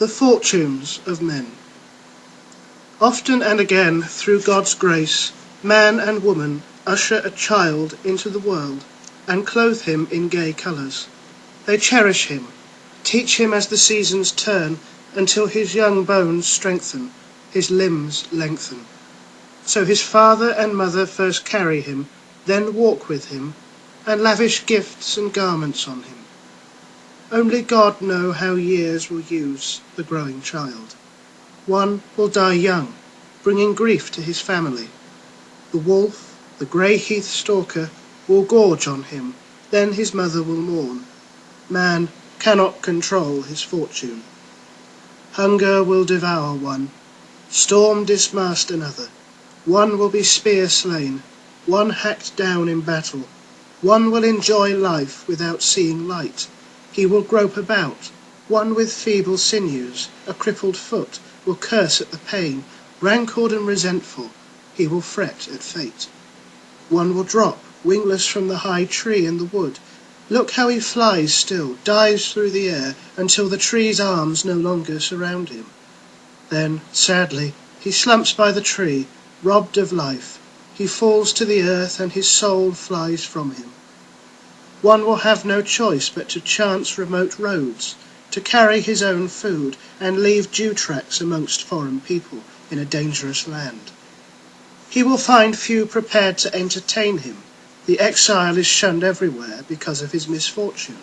The fortunes of men. Often and again, through God's grace, man and woman usher a child into the world and clothe him in gay colours. They cherish him, teach him as the seasons turn, until his young bones strengthen, his limbs lengthen. So his father and mother first carry him, then walk with him, and lavish gifts and garments on him. Only God knows how years will use the growing child. One will die young, bringing grief to his family. The wolf, the grey heath stalker, will gorge on him, then his mother will mourn. Man cannot control his fortune. Hunger will devour one, storm dismast another. One will be spear slain, one hacked down in battle. One will enjoy life without seeing light. He will grope about. One with feeble sinews, a crippled foot, will curse at the pain. Rancored and resentful, he will fret at fate. One will drop, wingless from the high tree in the wood. Look how he flies still, dives through the air, until the tree's arms no longer surround him. Then, sadly, he slumps by the tree, robbed of life. He falls to the earth, and his soul flies from him. One will have no choice but to chance remote roads, to carry his own food, and leave dew tracks amongst foreign people in a dangerous land. He will find few prepared to entertain him. The exile is shunned everywhere because of his misfortune.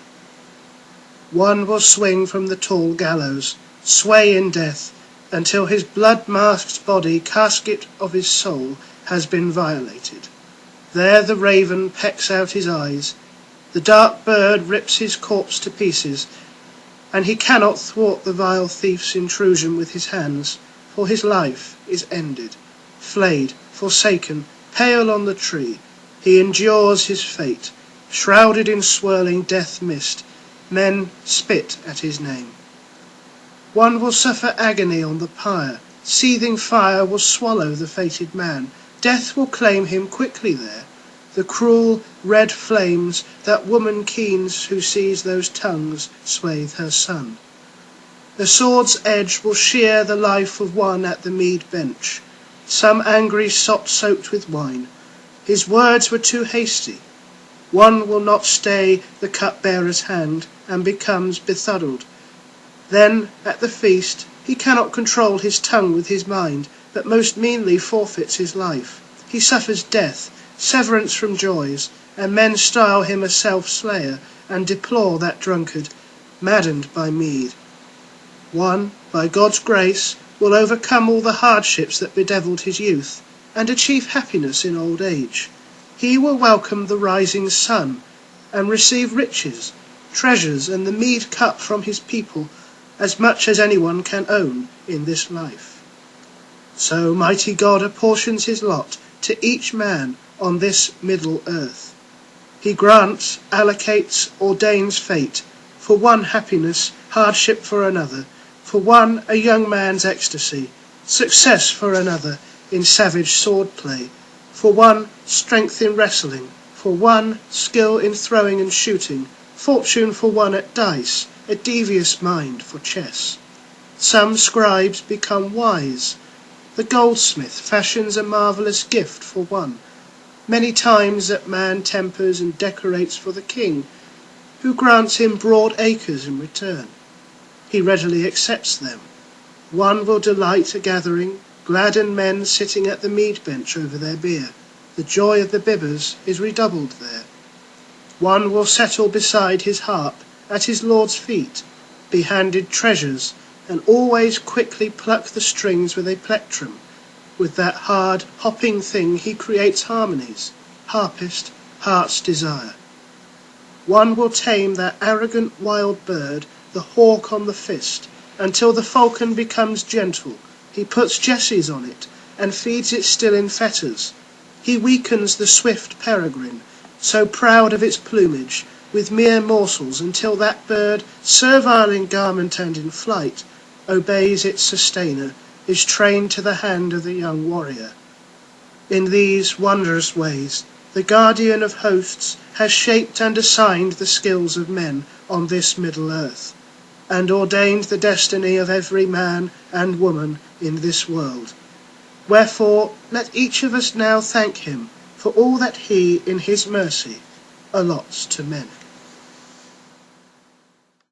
One will swing from the tall gallows, sway in death, until his blood-masked body, casket of his soul, has been violated. There the raven pecks out his eyes, the dark bird rips his corpse to pieces, and he cannot thwart the vile thief's intrusion with his hands, for his life is ended. Flayed, forsaken, pale on the tree, he endures his fate. Shrouded in swirling death mist, men spit at his name. One will suffer agony on the pyre. Seething fire will swallow the fated man. Death will claim him quickly there. The cruel red flames that woman keens who sees those tongues swathe her son. The sword's edge will shear the life of one at the mead bench, some angry sot soaked with wine. His words were too hasty. One will not stay the cupbearer's hand, and becomes befuddled. Then, at the feast, he cannot control his tongue with his mind, but most meanly forfeits his life. He suffers death, severance from joys, and men style him a self-slayer, and deplore that drunkard, maddened by mead. One, by God's grace, will overcome all the hardships that bedevilled his youth, and achieve happiness in old age. He will welcome the rising sun, and receive riches, treasures, and the mead cup from his people, as much as anyone can own in this life. So mighty God apportions his lot to each man on this middle earth. He grants, allocates, ordains fate, for one happiness, hardship for another, for one a young man's ecstasy, success for another in savage swordplay, for one strength in wrestling, for one skill in throwing and shooting, fortune for one at dice, a devious mind for chess. Some scribes become wise. The goldsmith fashions a marvellous gift for one. Many times that man tempers and decorates for the king, who grants him broad acres in return. He readily accepts them. One will delight a gathering, gladden men sitting at the mead bench over their beer. The joy of the bibbers is redoubled there. One will settle beside his harp, at his lord's feet, be handed treasures, and always quickly pluck the strings with a plectrum. With that hard, hopping thing he creates harmonies, harpist, heart's desire. One will tame that arrogant wild bird, the hawk on the fist, until the falcon becomes gentle. He puts jesses on it, and feeds it still in fetters. He weakens the swift peregrine, so proud of its plumage, with mere morsels, until that bird, servile in garment and in flight, obeys its sustainer, is trained to the hand of the young warrior. In these wondrous ways, the guardian of hosts has shaped and assigned the skills of men on this middle earth. and ordained the destiny of every man and woman in this world. Wherefore let each of us now thank him for all that he, in his mercy, allots to men.